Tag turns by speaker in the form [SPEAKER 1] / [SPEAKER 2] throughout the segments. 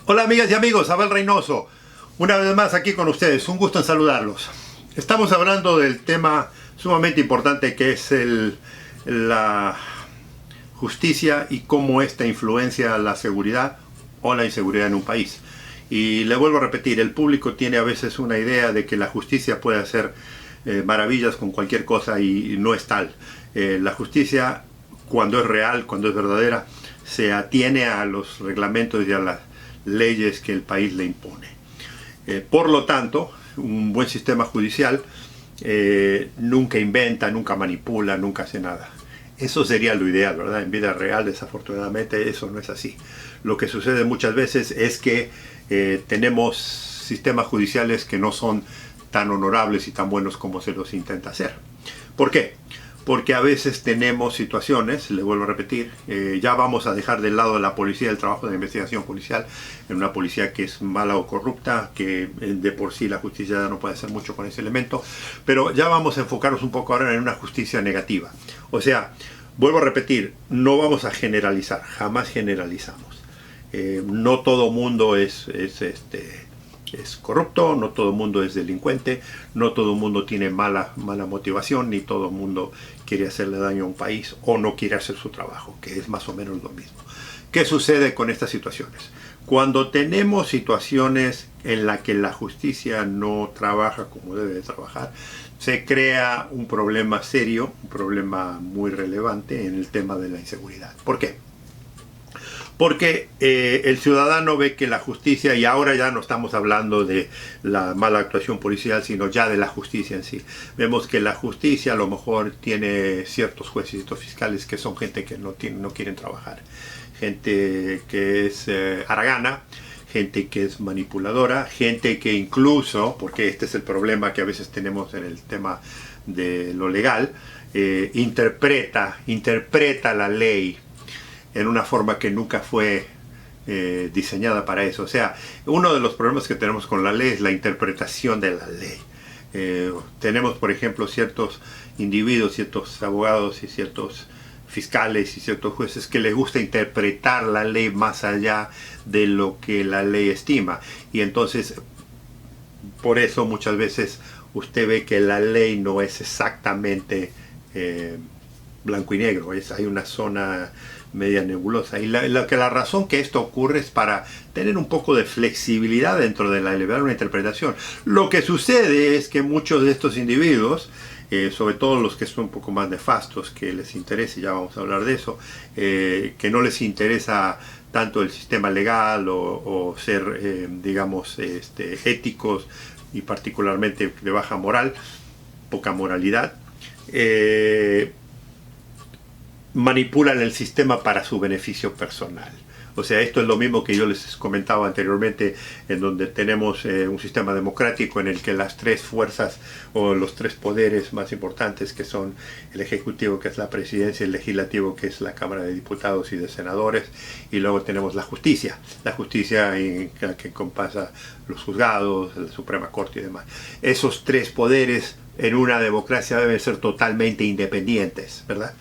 [SPEAKER 1] Hola amigas y amigos, Abel Reynoso, una vez más aquí con ustedes, un gusto en saludarlos. Estamos hablando del tema sumamente importante que es la justicia y cómo esta influencia la seguridad o la inseguridad en un país. Y le vuelvo a repetir, el público tiene a veces una idea de que la justicia puede hacer maravillas con cualquier cosa y no es tal. La justicia, cuando es real, cuando es verdadera, se atiene a los reglamentos y a las leyes que el país le impone. Por lo tanto, un buen sistema judicial nunca inventa, nunca manipula, nunca hace nada. Eso sería lo ideal, ¿verdad? En vida real, desafortunadamente, eso no es así. Lo que sucede muchas veces es que tenemos sistemas judiciales que no son tan honorables y tan buenos como se los intenta hacer. ¿Por qué? Porque a veces tenemos situaciones, le vuelvo a repetir, ya vamos a dejar de lado la policía, el trabajo de investigación policial, en una policía que es mala o corrupta, que de por sí la justicia no puede hacer mucho con ese elemento, pero ya vamos a enfocarnos un poco ahora en una justicia negativa. O sea, vuelvo a repetir, no vamos a generalizar, jamás generalizamos. No todo mundo es corrupto, no todo el mundo es delincuente, no todo el mundo tiene mala motivación, ni todo el mundo quiere hacerle daño a un país o no quiere hacer su trabajo, que es más o menos lo mismo. ¿Qué sucede con estas situaciones? Cuando tenemos situaciones en las que la justicia no trabaja como debe de trabajar, se crea un problema serio, un problema muy relevante en el tema de la inseguridad. ¿Por qué? Porque el ciudadano ve que la justicia, y ahora ya no estamos hablando de la mala actuación policial, sino ya de la justicia en sí. Vemos que la justicia a lo mejor tiene ciertos jueces y ciertos fiscales que son gente que no quieren trabajar. Gente que es haragana, gente que es manipuladora, gente que incluso, porque este es el problema que a veces tenemos en el tema de lo legal, interpreta la ley en una forma que nunca fue diseñada para eso. O sea, uno de los problemas que tenemos con la ley es la interpretación de la ley. Tenemos, por ejemplo, ciertos individuos, ciertos abogados y ciertos fiscales y ciertos jueces que les gusta interpretar la ley más allá de lo que la ley estima. Y entonces, por eso muchas veces usted ve que la ley no es exactamente blanco y negro. Hay una zona media nebulosa, y la razón que esto ocurre es para tener un poco de flexibilidad dentro de la una interpretación. Lo que sucede es que muchos de estos individuos, sobre todo los que son un poco más nefastos, que les interesa, y ya vamos a hablar de eso, que no les interesa tanto el sistema legal o ser, digamos, éticos y particularmente de baja moral, poca moralidad, manipulan el sistema para su beneficio personal. O sea, esto es lo mismo que yo les comentaba anteriormente, en donde tenemos un sistema democrático en el que las tres fuerzas o los tres poderes más importantes, que son el ejecutivo, que es la presidencia, el legislativo, que es la Cámara de Diputados y de Senadores, y luego tenemos la justicia que compasa los juzgados, la Suprema Corte y demás. Esos tres poderes en una democracia deben ser totalmente independientes, ¿verdad?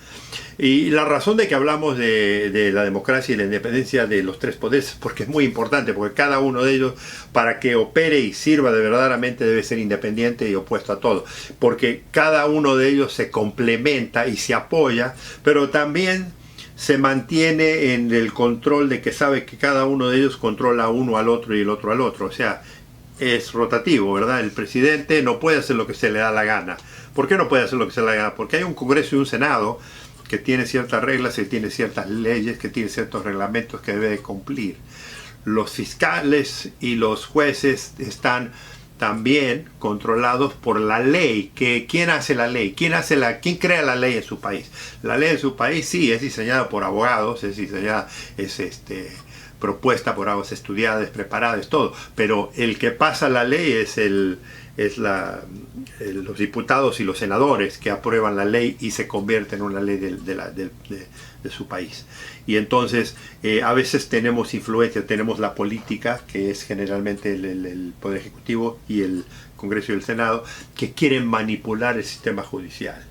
[SPEAKER 1] Y la razón de que hablamos de la democracia y la independencia de los tres poderes es porque es muy importante, porque cada uno de ellos, para que opere y sirva de verdaderamente, debe ser independiente y opuesto a todo, porque cada uno de ellos se complementa y se apoya, pero también se mantiene en el control de que sabe que cada uno de ellos controla uno al otro y el otro al otro. O sea, es rotativo, ¿verdad? El presidente no puede hacer lo que se le da la gana. ¿Por qué no puede hacer lo que se le da la gana? Porque hay un Congreso y un Senado que tiene ciertas reglas, que tiene ciertas leyes, que tiene ciertos reglamentos que debe cumplir. Los fiscales y los jueces están también controlados por la ley. ¿Quién hace la ley? ¿Quién crea la ley en su país? La ley en su país sí es diseñada por abogados, propuesta por abogados estudiadas, preparadas, todo, pero el que pasa la ley es los diputados y los senadores que aprueban la ley y se convierte en una ley de su país. Y entonces a veces tenemos influencia, tenemos la política, que es generalmente el Poder Ejecutivo y el Congreso y el Senado, que quieren manipular el sistema judicial.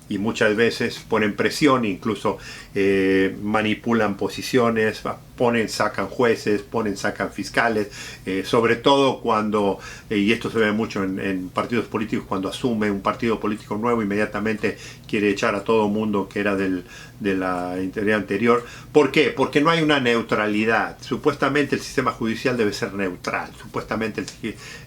[SPEAKER 1] Y muchas veces ponen presión, incluso manipulan posiciones, sacan jueces, sacan fiscales, sobre todo cuando, y esto se ve mucho en partidos políticos, cuando asume un partido político nuevo, inmediatamente quiere echar a todo mundo que era de la integridad anterior. ¿Por qué? Porque no hay una neutralidad. Supuestamente el sistema judicial debe ser neutral, supuestamente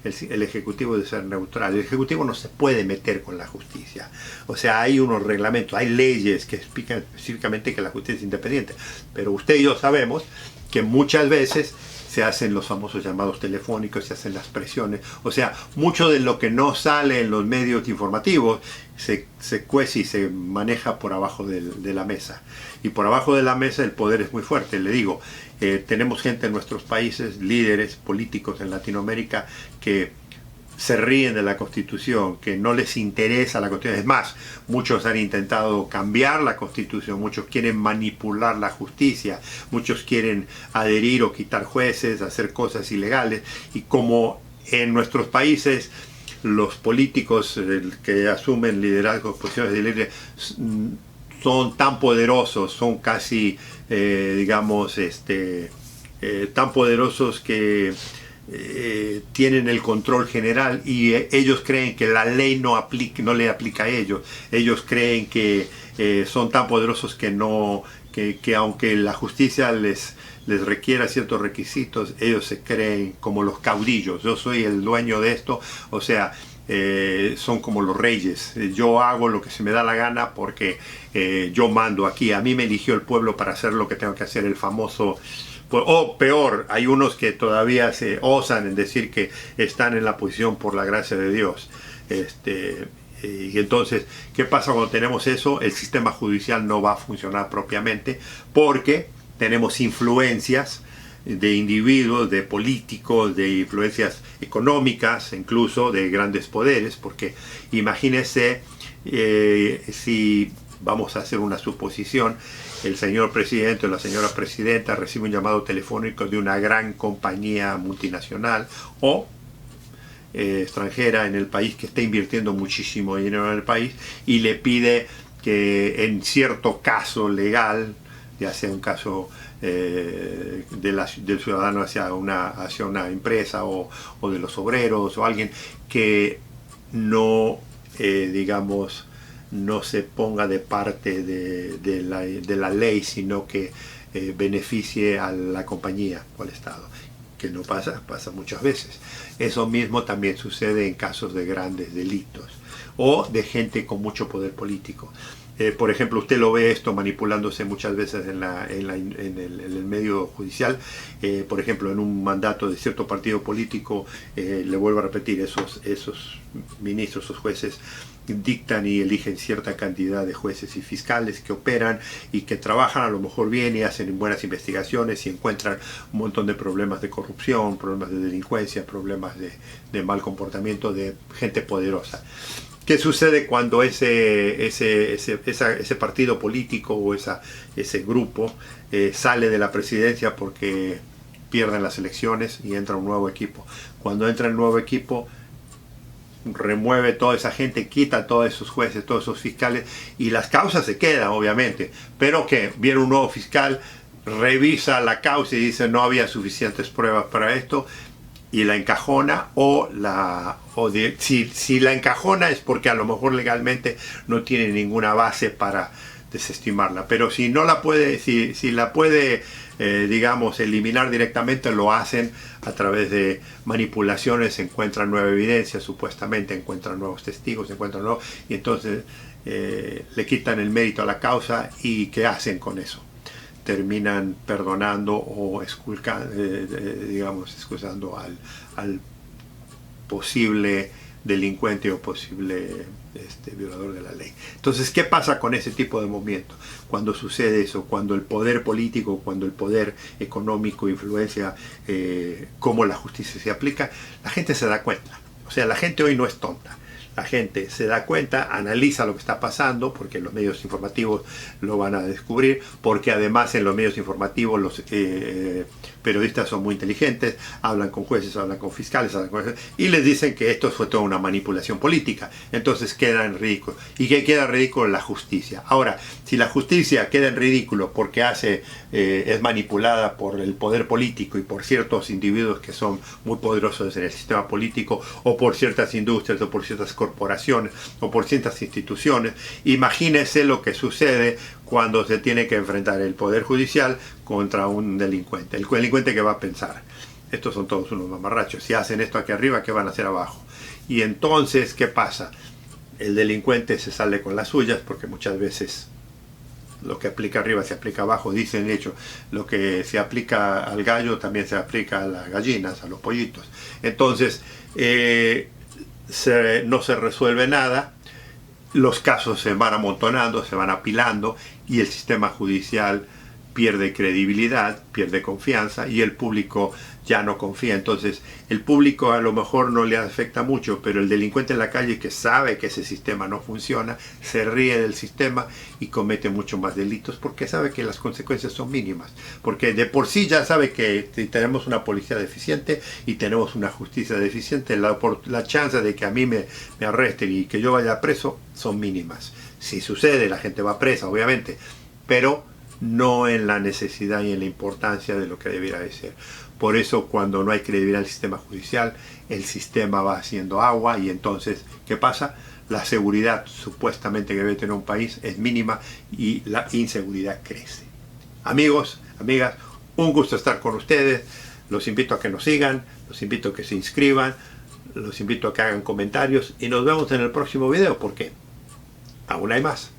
[SPEAKER 1] el Ejecutivo debe ser neutral. El Ejecutivo no se puede meter con la justicia. O sea, hay unos reglamentos, hay leyes que explican específicamente que la justicia es independiente, pero usted y yo sabemos que muchas veces se hacen los famosos llamados telefónicos, se hacen las presiones, o sea, mucho de lo que no sale en los medios informativos se cuece y se maneja por abajo de la mesa, y por abajo de la mesa el poder es muy fuerte. Le digo, tenemos gente en nuestros países, líderes políticos en Latinoamérica, que se ríen de la Constitución, que no les interesa la Constitución. Es más, muchos han intentado cambiar la Constitución, muchos quieren manipular la justicia, muchos quieren adherir o quitar jueces, hacer cosas ilegales, y como en nuestros países los políticos que asumen liderazgos, posiciones de líder, son tan poderosos, son casi, digamos, tan poderosos que tienen el control general, y ellos creen que la ley no le aplica a ellos. Ellos creen que son tan poderosos que aunque la justicia les requiera ciertos requisitos, ellos se creen como los caudillos. Yo soy el dueño de esto, o sea, son como los reyes. Yo hago lo que se me da la gana porque yo mando aquí. A mí me eligió el pueblo para hacer lo que tengo que hacer, el famoso. O peor, hay unos que todavía se osan en decir que están en la posición por la gracia de Dios. Y entonces, ¿qué pasa cuando tenemos eso? El sistema judicial no va a funcionar propiamente, porque tenemos influencias de individuos, de políticos, de influencias económicas, incluso de grandes poderes. Porque imagínense, si vamos a hacer una suposición, el señor presidente o la señora presidenta recibe un llamado telefónico de una gran compañía multinacional o extranjera en el país, que está invirtiendo muchísimo dinero en el país, y le pide que en cierto caso legal, ya sea un caso del ciudadano hacia una empresa, o de los obreros, o alguien que no, digamos, no se ponga de parte de la ley, sino que beneficie a la compañía o al Estado, que no pasa muchas veces. Eso mismo también sucede en casos de grandes delitos o de gente con mucho poder político. Por ejemplo, usted lo ve esto manipulándose muchas veces en el medio judicial. Por ejemplo, en un mandato de cierto partido político, le vuelvo a repetir, esos ministros, esos jueces, dictan y eligen cierta cantidad de jueces y fiscales que operan y que trabajan a lo mejor bien y hacen buenas investigaciones y encuentran un montón de problemas de corrupción, problemas de delincuencia, problemas de mal comportamiento de gente poderosa. ¿Qué sucede cuando ese partido político o ese grupo sale de la presidencia porque pierden las elecciones y entra un nuevo equipo? Cuando entra el nuevo equipo, remueve toda esa gente, quita todos esos jueces, todos esos fiscales, y las causas se quedan, obviamente, pero que viene un nuevo fiscal, revisa la causa y dice no había suficientes pruebas para esto, y la encajona, si la encajona es porque a lo mejor legalmente no tiene ninguna base para desestimarla, pero si no la puede, si la puede digamos, eliminar directamente, lo hacen a través de manipulaciones, encuentran nueva evidencia, supuestamente encuentran nuevos testigos, y entonces le quitan el mérito a la causa. ¿Y qué hacen con eso? Terminan perdonando o digamos, excusando al posible delincuente o posible violador de la ley. Entonces, ¿qué pasa con ese tipo de movimiento? Cuando sucede eso, cuando el poder político, cuando el poder económico influencia cómo la justicia se aplica, la gente se da cuenta. O sea, la gente hoy no es tonta. la gente se da cuenta, analiza lo que está pasando, porque los medios informativos lo van a descubrir, porque además en los medios informativos los periodistas son muy inteligentes, hablan con jueces, hablan con fiscales, y les dicen que esto fue toda una manipulación política. Entonces queda en ridículo. ¿Y qué queda en ridículo? La justicia. Ahora, si la justicia queda en ridículo porque es manipulada por el poder político y por ciertos individuos que son muy poderosos en el sistema político, o por ciertas industrias, o por ciertas corporaciones, o por ciertas instituciones, imagínese lo que sucede cuando se tiene que enfrentar el poder judicial contra un delincuente. El delincuente que va a pensar: estos son todos unos mamarrachos, si hacen esto aquí arriba, ¿qué van a hacer abajo? Y entonces, ¿qué pasa? El delincuente se sale con las suyas, porque muchas veces lo que aplica arriba se aplica abajo. Dicen, de hecho, lo que se aplica al gallo también se aplica a las gallinas, a los pollitos. Entonces no se resuelve nada, los casos se van amontonando, se van apilando, y el sistema judicial pierde credibilidad, pierde confianza, y el público ya no confía. Entonces el público a lo mejor no le afecta mucho, pero el delincuente en la calle, que sabe que ese sistema no funciona, se ríe del sistema y comete mucho más delitos, porque sabe que las consecuencias son mínimas, porque de por sí ya sabe que si tenemos una policía deficiente y tenemos una justicia deficiente, la chance de que a mí me arresten y que yo vaya preso son mínimas. Si sucede, la gente va presa, obviamente, pero no en la necesidad y en la importancia de lo que debiera de ser. Por eso, cuando no hay credibilidad en el sistema judicial, el sistema va haciendo agua, y entonces, ¿qué pasa? La seguridad supuestamente que debe tener un país es mínima y la inseguridad crece. Amigos, amigas, un gusto estar con ustedes. Los invito a que nos sigan, los invito a que se inscriban, los invito a que hagan comentarios, y nos vemos en el próximo video, porque aún hay más.